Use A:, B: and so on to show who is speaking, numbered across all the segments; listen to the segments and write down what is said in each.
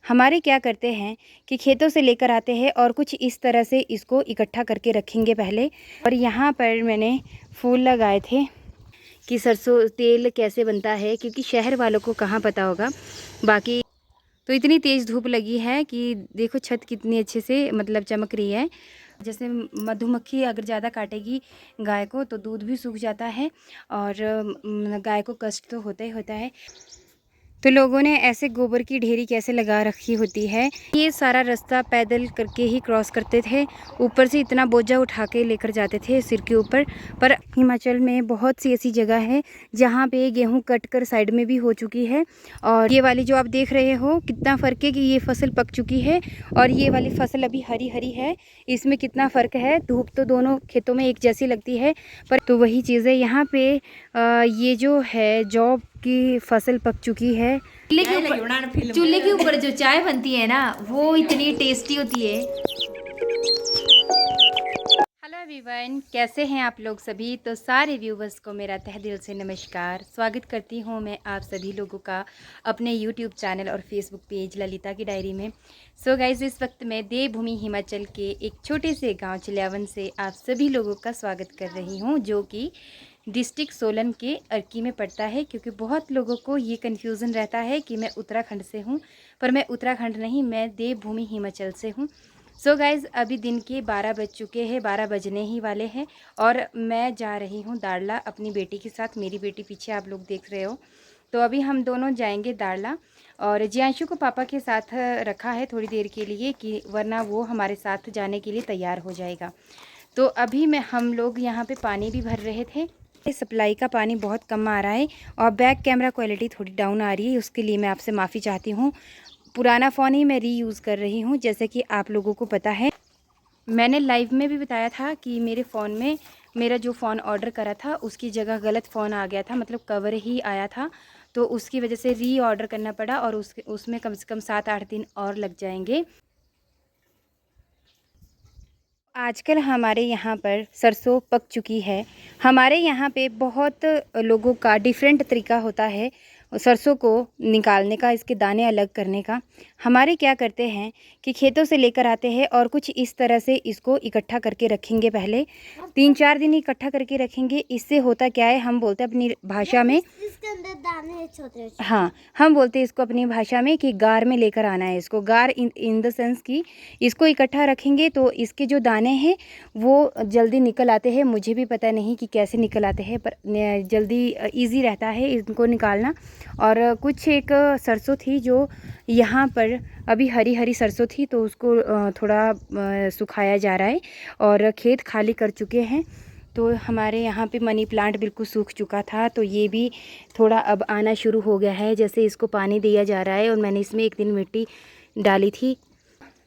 A: हमारे क्या करते हैं कि खेतों से लेकर आते हैं और कुछ इस तरह से इसको इकट्ठा करके रखेंगे पहले। और यहाँ पर मैंने फूल लगाए थे कि सरसों तेल कैसे बनता है, क्योंकि शहर वालों को कहाँ पता होगा। बाकी तो इतनी तेज़ धूप लगी है कि देखो छत कितनी अच्छे से मतलब चमक रही है। जैसे मधुमक्खी अगर ज़्यादा काटेगी गाय को तो दूध भी सूख जाता है और गाय को कष्ट तो होता ही होता है। तो लोगों ने ऐसे गोबर की ढेरी कैसे लगा रखी होती है। ये सारा रास्ता पैदल करके ही क्रॉस करते थे, ऊपर से इतना बोझा उठा के लेकर जाते थे सिर के ऊपर। पर हिमाचल में बहुत सी ऐसी जगह है जहाँ पे गेहूं कट कर साइड में भी हो चुकी है। और ये वाली जो आप देख रहे हो कितना फ़र्क है कि ये फसल पक चुकी है और ये वाली फसल अभी हरी हरी है। इसमें कितना फ़र्क है, धूप तो दोनों खेतों में एक जैसी लगती है। पर तो वही चीज़ है यहाँ पे ये जो है जौ की फसल पक चुकी है।
B: चूल्हे के ऊपर जो चाय बनती है ना वो इतनी टेस्टी होती है।
A: हेलो एवरीवन, कैसे हैं आप लोग सभी। तो सारे व्यूवर्स को मेरा तहे दिल से नमस्कार। स्वागत करती हूं मैं आप सभी लोगों का अपने यूट्यूब चैनल और फेसबुक पेज ललिता की डायरी में। सो गाइज, इस वक्त मैं देवभूमि हिमाचल के एक छोटे से गांव चिल्यावन से आप सभी लोगों का स्वागत कर रही हूं, जो कि डिस्ट्रिक्ट सोलन के अर्की में पड़ता है। क्योंकि बहुत लोगों को ये कन्फ्यूज़न रहता है कि मैं उत्तराखंड से हूँ, पर मैं उत्तराखंड नहीं, मैं देवभूमि हिमाचल से हूँ। सो गाइज़, अभी दिन के 12 बज चुके हैं, 12 बजने ही वाले हैं और मैं जा रही हूँ दाड़ला अपनी बेटी के साथ। मेरी बेटी पीछे आप लोग देख रहे हो। तो अभी हम दोनों जाएंगे दाड़ला और जियांशु को पापा के साथ रखा है थोड़ी देर के लिए, कि वरना वो हमारे साथ जाने के लिए तैयार हो जाएगा। तो अभी हम लोग यहाँ पे पानी भी भर रहे थे। सप्लाई का पानी बहुत कम आ रहा है और बैक कैमरा क्वालिटी थोड़ी डाउन आ रही है, उसके लिए मैं आपसे माफ़ी चाहती हूँ। पुराना फ़ोन ही मैं रीयूज़ कर रही हूँ, जैसे कि आप लोगों को पता है। मैंने लाइव में भी बताया था कि मेरे फ़ोन में मेरा जो फ़ोन ऑर्डर करा था उसकी जगह गलत फ़ोन आ गया था, मतलब कवर ही आया था। तो उसकी वजह से री ऑर्डर करना पड़ा और उसमें कम से कम 7-8 दिन और लग जाएंगे। आजकल हमारे यहाँ पर सरसों पक चुकी है। हमारे यहाँ पे बहुत लोगों का डिफरेंट तरीका होता है सरसों को निकालने का, इसके दाने अलग करने का। हमारे क्या करते हैं कि खेतों से लेकर आते हैं और कुछ इस तरह से इसको इकट्ठा करके रखेंगे पहले 3-4 दिन इकट्ठा करके रखेंगे। इससे होता क्या है, हम बोलते हैं अपनी भाषा में,
B: इसके अंदर दाने हैं छोटे छोटे।
A: हाँ, हम बोलते हैं इसको अपनी भाषा में कि गार में लेकर आना है इसको। गार इन द सेंस कि इसको इकट्ठा रखेंगे तो इसके जो दाने हैं वो जल्दी निकल आते हैं। मुझे भी पता नहीं कि कैसे निकल आते हैं, पर जल्दी इजी रहता है इनको निकालना। और कुछ एक सरसों थी जो यहाँ पर अभी हरी हरी सरसों थी, तो उसको थोड़ा सुखाया जा रहा है और खेत खाली कर चुके हैं। तो हमारे यहाँ पे मनी प्लांट बिल्कुल सूख चुका था, तो ये भी थोड़ा अब आना शुरू हो गया है। जैसे इसको पानी दिया जा रहा है और मैंने इसमें एक दिन मिट्टी डाली थी,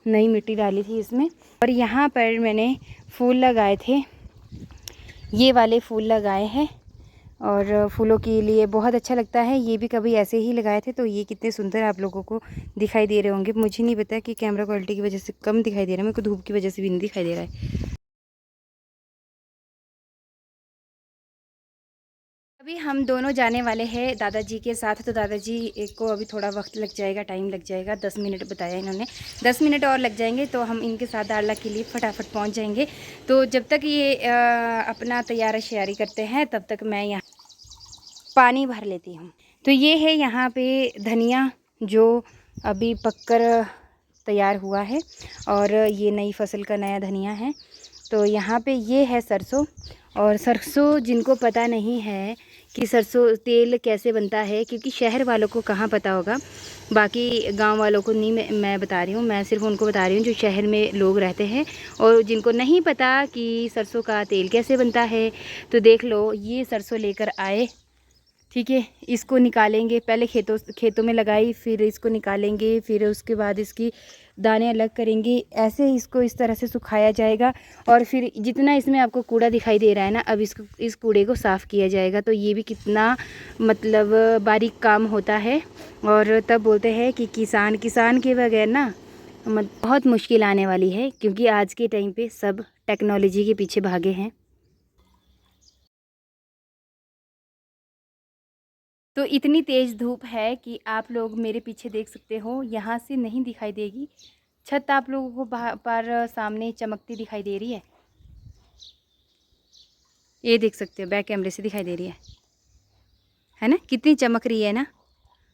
A: नई मिट्टी डाली थी इसमें। और यहाँ पर मैंने फूल लगाए थे, ये वाले फूल लगाए हैं और फूलों के लिए बहुत अच्छा लगता है। ये भी कभी ऐसे ही लगाए थे, तो ये कितने सुंदर आप लोगों को दिखाई दे रहे होंगे। मुझे नहीं पता कि कैमरा क्वालिटी की वजह से कम दिखाई दे रहा है, मेरे को धूप की वजह से भी नहीं दिखाई दे रहा है। अभी हम दोनों जाने वाले हैं दादाजी के साथ। तो दादाजी को अभी थोड़ा वक्त लग जाएगा, टाइम लग जाएगा, 10 मिनट बताया इन्होंने, 10 मिनट और लग जाएंगे। तो हम इनके साथ दाड़ला के लिए फटाफट पहुंच जाएंगे। तो जब तक ये अपना तैयारी श्यारी करते हैं तब तक मैं यहाँ पानी भर लेती हूँ। तो ये है यहाँ पे धनिया जो अभी पककर तैयार हुआ है और ये नई फसल का नया धनिया है। तो यहाँ पे ये है सरसों। और सरसों जिनको पता नहीं है कि सरसों तेल कैसे बनता है, क्योंकि शहर वालों को कहाँ पता होगा, बाकी गांव वालों को नहीं मैं बता रही हूँ, मैं सिर्फ उनको बता रही हूँ जो शहर में लोग रहते हैं और जिनको नहीं पता कि सरसों का तेल कैसे बनता है। तो देख लो, ये सरसों लेकर आए, ठीक है। इसको निकालेंगे, पहले खेतों में लगाई, फिर इसको निकालेंगे, फिर उसके बाद इसकी दाने अलग करेंगे। ऐसे ही इसको इस तरह से सुखाया जाएगा और फिर जितना इसमें आपको कूड़ा दिखाई दे रहा है ना, अब इस कूड़े को साफ़ किया जाएगा। तो ये भी कितना मतलब बारीक काम होता है। और तब बोलते हैं कि किसान के बगैर ना बहुत मुश्किल आने वाली है, क्योंकि आज के टाइम पे सब टेक्नोलॉजी के पीछे भागे हैं। तो इतनी तेज़ धूप है कि आप लोग मेरे पीछे देख सकते हो, यहाँ से नहीं दिखाई देगी छत, आप लोगों को पर सामने चमकती दिखाई दे रही ये देख सकते हो, बैक कैमरे से दिखाई दे रही है ना, कितनी चमक रही है ना।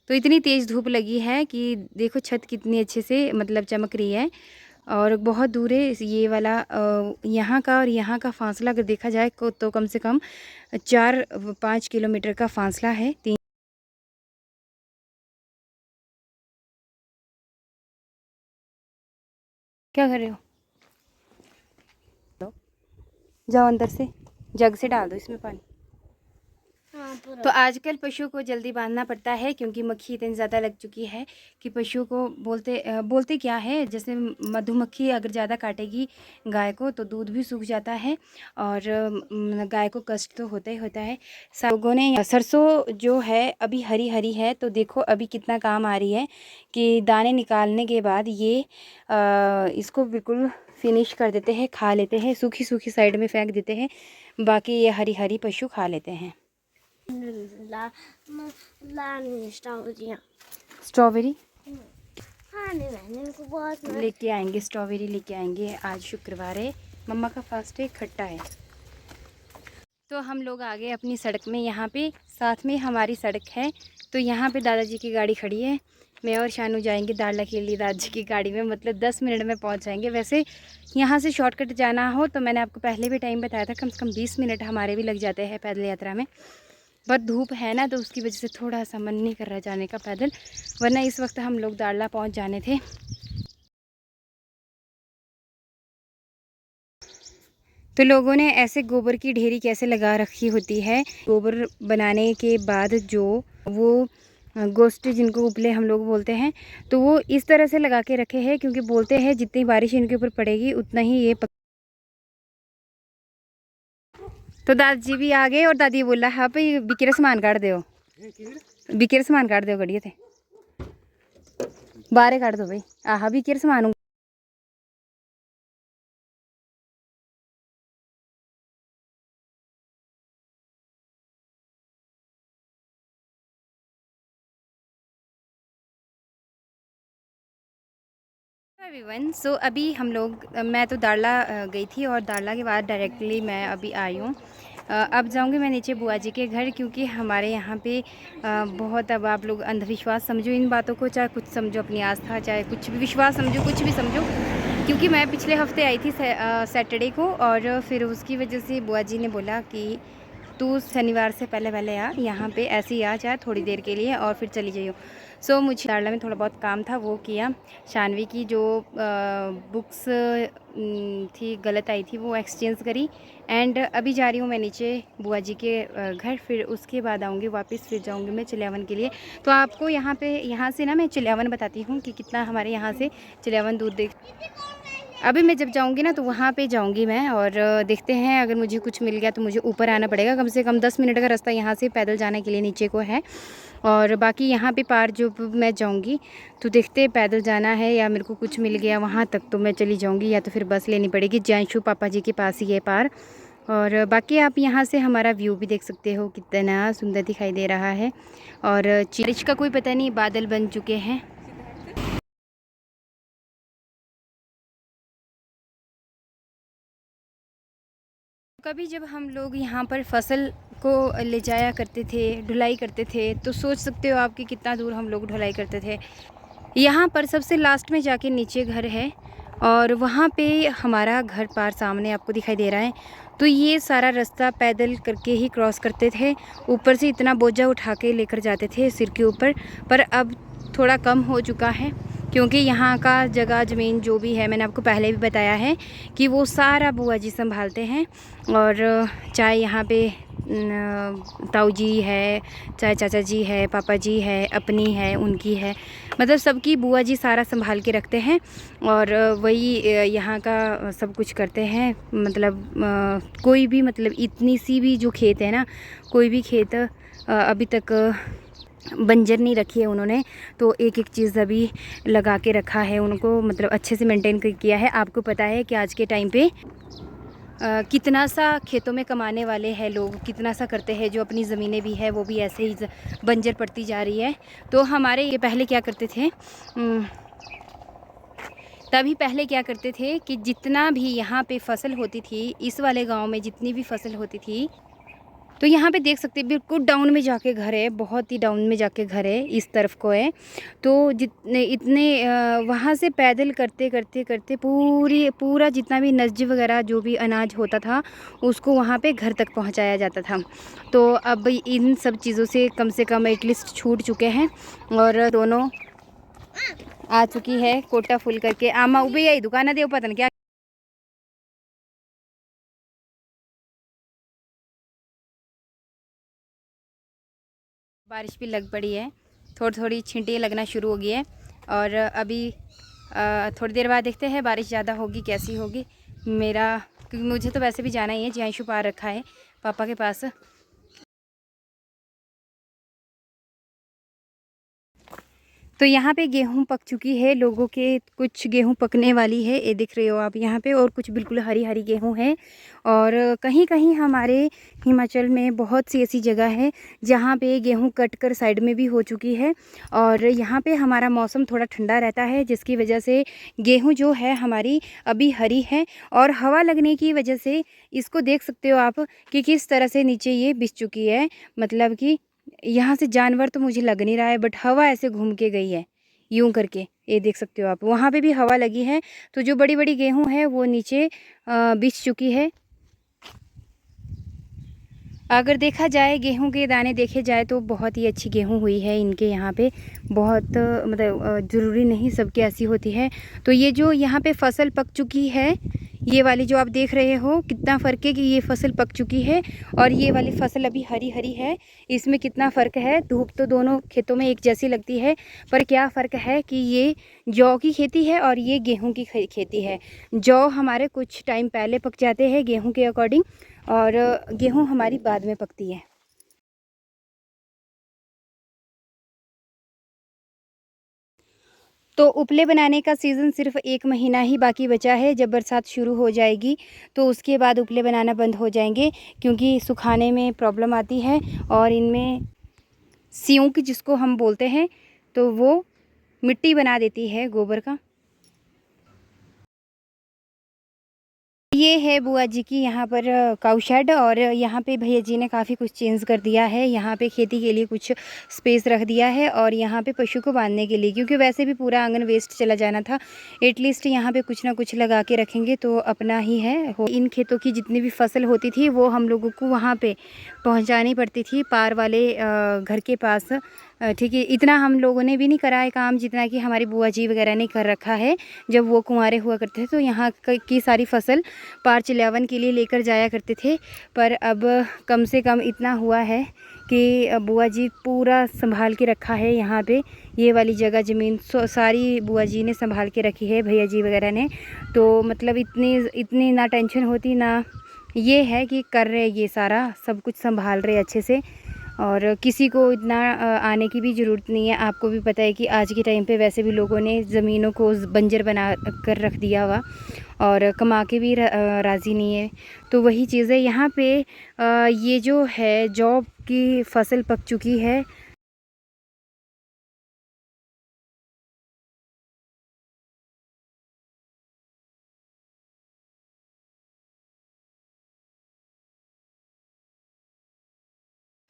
A: तो इतनी तेज़ धूप लगी है कि देखो छत कितनी अच्छे से मतलब चमक रही है। और बहुत दूर है ये वाला यहाँ का और यहाँ का फासला अगर देखा जाए तो कम से कम 4-5 किलोमीटर का फासला है। क्या कर रहे हो? जाओ अंदर से जग से डाल दो इसमें पानी। तो आजकल पशु को जल्दी बांधना पड़ता है क्योंकि मक्खी इतनी ज़्यादा लग चुकी है कि पशु को बोलते क्या है, जैसे मधुमक्खी अगर ज़्यादा काटेगी गाय को तो दूध भी सूख जाता है और गाय को कष्ट तो होता ही होता है। लोगों ने सरसों जो है अभी हरी हरी है, तो देखो अभी कितना काम आ रही है कि दाने निकालने के बाद ये इसको बिल्कुल फिनिश कर देते हैं, खा लेते हैं, सूखी सूखी साइड में फेंक देते हैं, बाकी ये हरी हरी पशु खा लेते हैं। स्ट्रॉबेरी लेके आएंगे, स्ट्रॉबेरी लेके आएंगे। आज शुक्रवार है, मम्मा का फास्ट है, खट्टा है। तो हम लोग आ गए अपनी सड़क में, यहाँ पे साथ में हमारी सड़क है। तो यहाँ पे दादाजी की गाड़ी खड़ी है, मैं और शानू जाएंगे दाड़ला के लिए दादाजी की गाड़ी में, मतलब 10 मिनट में पहुँच जाएंगे। वैसे यहाँ से शॉर्टकट जाना हो तो मैंने आपको पहले भी टाइम बताया था, कम से कम 20 मिनट हमारे भी लग जाते हैं पैदल यात्रा में। बहुत धूप है ना, तो उसकी वजह से थोड़ा सा मन नहीं कर रहा जाने का पैदल, वरना इस वक्त हम लोग दाड़ला पहुंच जाने थे। तो लोगों ने ऐसे गोबर की ढेरी कैसे लगा रखी होती है, गोबर बनाने के बाद जो वो गोश्त जिनको उपले हम लोग बोलते हैं, तो वो इस तरह से लगा के रखे हैं क्योंकि बोलते हैं जितनी बारिश इनके ऊपर पड़ेगी उतना ही ये तो दादाजी भी आ गए और दादी बोला हाँ भाई बिकेरा सामान काट दो, बिकेरा सामान काट दो गड़िए थे बाहर काट दो भाई, आह बिकेरा सामान। एवरीवन, सो अभी हम लोग मैं तो दाड़ला गई थी और दाड़ला के बाद डायरेक्टली मैं अभी आई हूँ। अब जाऊँगी मैं नीचे बुआ जी के घर, क्योंकि हमारे यहाँ पे बहुत, अब आप लोग अंधविश्वास समझो इन बातों को, चाहे कुछ समझो अपनी आस्था, चाहे कुछ भी विश्वास समझो, कुछ भी समझो, क्योंकि मैं पिछले हफ्ते आई थी सैटरडे को, और फिर उसकी वजह से बुआ जी ने बोला कि तू शनिवार से पहले आ, यहाँ पे ऐसे ही आ, चाहे थोड़ी देर के लिए और फिर चली जाइयो। सो मुझे दाड़ला में थोड़ा बहुत काम था, वो किया। शानवी की जो बुक्स थी गलत आई थी वो एक्सचेंज करी, एंड अभी जा रही हूँ मैं नीचे बुआ जी के घर, फिर उसके बाद आऊँगी वापस, फिर जाऊँगी मैं चिल्यावन के लिए। तो आपको यहाँ से ना मैं चिल्यावन बताती हूँ कि कितना हमारे यहाँ से चिल्यावन दूर देख। अभी मैं जब जाऊंगी ना तो वहाँ पे जाऊंगी मैं, और देखते हैं अगर मुझे कुछ मिल गया तो मुझे ऊपर आना पड़ेगा। कम से कम 10 मिनट का रास्ता यहाँ से पैदल जाने के लिए नीचे को है, और बाकी यहाँ पे पार जो मैं जाऊंगी तो देखते हैं पैदल जाना है या मेरे को कुछ मिल गया वहाँ तक तो मैं चली जाऊँगी, या तो फिर बस लेनी पड़ेगी। जैंशु पापा जी के पास ही है पार। और बाकी आप यहाँ से हमारा व्यू भी देख सकते हो, कितना सुंदर दिखाई दे रहा है। और बारिश का कोई पता नहीं, बादल बन चुके हैं। कभी जब हम लोग यहाँ पर फसल को ले जाया करते थे, ढुलाई करते थे, तो सोच सकते हो आप कि कितना दूर हम लोग ढुलाई करते थे। यहाँ पर सबसे लास्ट में जाके नीचे घर है, और वहाँ पे हमारा घर पार सामने आपको दिखाई दे रहा है। तो ये सारा रास्ता पैदल करके ही क्रॉस करते थे, ऊपर से इतना बोझा उठा के लेकर जाते थे सिर के ऊपर। पर अब थोड़ा कम हो चुका है, क्योंकि यहाँ का जगह ज़मीन जो भी है, मैंने आपको पहले भी बताया है कि वो सारा बुआ जी संभालते हैं। और चाहे यहाँ पे ताऊ जी है, चाहे चाचा जी है, पापा जी है, अपनी है, उनकी है, मतलब सबकी बुआ जी सारा संभाल के रखते हैं, और वही यहाँ का सब कुछ करते हैं। मतलब कोई भी, मतलब इतनी सी भी जो खेत है ना, कोई भी खेत अभी तक बंजर नहीं रखी है उन्होंने, तो एक एक चीज़ अभी लगा के रखा है उनको, मतलब अच्छे से मेंटेन किया है। आपको पता है कि आज के टाइम पे कितना सा खेतों में कमाने वाले हैं लोग, कितना सा करते हैं, जो अपनी ज़मीनें भी है वो भी ऐसे ही बंजर पड़ती जा रही है। तो हमारे ये पहले क्या करते थे, तभी पहले क्या करते थे कि जितना भी यहाँ पे फसल होती थी, इस वाले गांव में जितनी भी फसल होती थी, तो यहाँ पे देख सकते हैं बिल्कुल डाउन में जाके घर है, बहुत ही डाउन में जाके घर है, इस तरफ को है। तो जितने इतने वहाँ से पैदल करते करते करते पूरा जितना भी नस्ज वगैरह जो भी अनाज होता था उसको वहाँ पे घर तक पहुँचाया जाता था। तो अब इन सब चीज़ों से कम एटलीस्ट छूट चुके हैं और दोनों आ चुकी है कोटा फुल करके। आमा उबे यही दुकान दे पता नहीं क्या बारिश भी लग पड़ी है, थोड़ी थोड़ी छींटे लगना शुरू हो गई है। और अभी थोड़ी देर बाद देखते हैं बारिश ज़्यादा होगी कैसी होगी। मेरा क्योंकि मुझे तो वैसे भी जाना ही है, जियांशु पा रखा है पापा के पास। तो यहाँ पे गेहूँ पक चुकी है, लोगों के कुछ गेहूँ पकने वाली है, ये दिख रहे हो आप यहाँ पे, और कुछ बिल्कुल हरी हरी गेहूँ है। और कहीं कहीं हमारे हिमाचल में बहुत सी ऐसी जगह है जहाँ पे गेहूँ कट कर साइड में भी हो चुकी है। और यहाँ पे हमारा मौसम थोड़ा ठंडा रहता है, जिसकी वजह से गेहूँ जो है हमारी अभी हरी है। और हवा लगने की वजह से इसको देख सकते हो आप कि किस तरह से नीचे ये बिछ चुकी है। मतलब कि यहाँ से जानवर तो मुझे लग नहीं रहा है, बट हवा ऐसे घूम के गई है यूं करके, ये देख सकते हो आप। वहाँ पे भी हवा लगी है, तो जो बड़ी बड़ी गेहूँ है वो नीचे बिछ चुकी है। अगर देखा जाए गेहूं के दाने देखे जाए तो बहुत ही अच्छी गेहूं हुई है इनके यहाँ पे। बहुत मतलब ज़रूरी नहीं सबकी ऐसी होती है। तो ये जो यहाँ पे फसल पक चुकी है, ये वाली जो आप देख रहे हो, कितना फ़र्क है कि ये फसल पक चुकी है और ये वाली फसल अभी हरी हरी है। इसमें कितना फ़र्क है, धूप तो दोनों खेतों में एक जैसी लगती है, पर क्या फ़र्क है कि ये जौ की खेती है और ये गेहूँ की खेती है। जौ हमारे कुछ टाइम पहले पक जाते हैं गेहूँ के अकॉर्डिंग, और गेहूँ हमारी बाद में पकती है। तो उपले बनाने का सीज़न सिर्फ 1 महीना ही बाकी बचा है। जब बरसात शुरू हो जाएगी तो उसके बाद उपले बनाना बंद हो जाएंगे, क्योंकि सुखाने में प्रॉब्लम आती है और इनमें सियूंक जिसको हम बोलते हैं, तो वो मिट्टी बना देती है गोबर का। ये है बुआ जी की यहाँ पर काऊ शेड, और यहाँ पे भैया जी ने काफ़ी कुछ चेंज कर दिया है। यहाँ पे खेती के लिए कुछ स्पेस रख दिया है और यहाँ पे पशु को बांधने के लिए, क्योंकि वैसे भी पूरा आंगन वेस्ट चला जाना था, एटलीस्ट यहाँ पे कुछ ना कुछ लगा के रखेंगे तो अपना ही है। इन खेतों की जितनी भी फसल होती थी वो हम लोगों को वहाँ पे पहुँचानी पड़ती थी, पार वाले घर के पास। ठीक है, इतना हम लोगों ने भी नहीं करा है काम जितना कि हमारी बुआ जी वगैरह ने कर रखा है। जब वो कुंवारे हुआ करते थे तो यहाँ की सारी फसल पार चिल्यावन के लिए लेकर जाया करते थे, पर अब कम से कम इतना हुआ है कि बुआ जी पूरा संभाल के रखा है। यहाँ पे ये वाली जगह ज़मीन सारी बुआ जी ने संभाल के रखी है, भैया जी वगैरह ने। तो मतलब इतनी ना टेंशन होती, ना ये है कि कर रहे ये सारा सब कुछ संभाल रहे अच्छे से, और किसी को इतना आने की भी ज़रूरत नहीं है। आपको भी पता है कि आज के टाइम पे वैसे भी लोगों ने ज़मीनों को बंजर बना कर रख दिया हुआ और कमा के भी राज़ी नहीं है। तो वही चीज़ है यहाँ पे। ये जो है जौ की फसल पक चुकी है।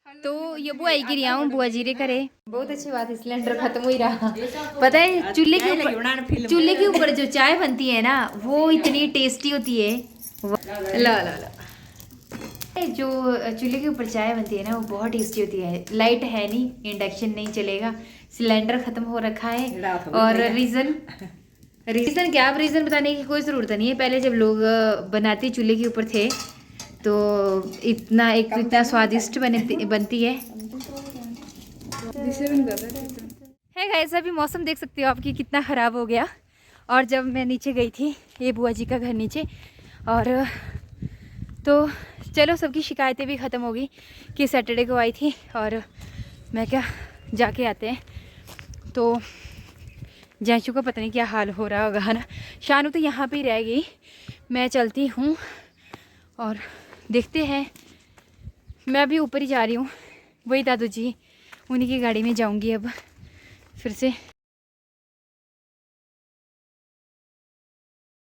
A: तो ये बुआ गिरी आऊँ बुआ जीरे करे। बहुत अच्छी बात है, सिलेंडर खत्म हो ही रहा। पता है चूल्हे के ऊपर जो चाय बनती है ना वो इतनी टेस्टी होती है। ला ला ला जो चूल्हे के ऊपर चाय बनती है ना वो बहुत टेस्टी होती है। लाइट है नहीं, इंडक्शन नहीं चलेगा, सिलेंडर खत्म हो रखा है। और रीज़न क्या, अब रीज़न बताने की कोई ज़रूरत नहीं है। पहले जब लोग बनाते चूल्हे के ऊपर थे तो इतना स्वादिष्ट बनती है। गाइस, अभी मौसम देख सकते हो आपकी कितना ख़राब हो गया। और जब मैं नीचे गई थी, ये बुआ जी का घर नीचे, और तो चलो सबकी शिकायतें भी ख़त्म हो गई कि सैटरडे को आई थी, और मैं क्या जाके आते हैं। तो जैंशु का पता नहीं क्या हाल हो रहा होगा ना। शानू तो यहाँ पे ही रह गई, मैं चलती हूँ और देखते हैं। मैं अभी ऊपर ही जा रही हूँ, वही दादू जी उन्हीं की गाड़ी में जाऊँगी अब फिर से।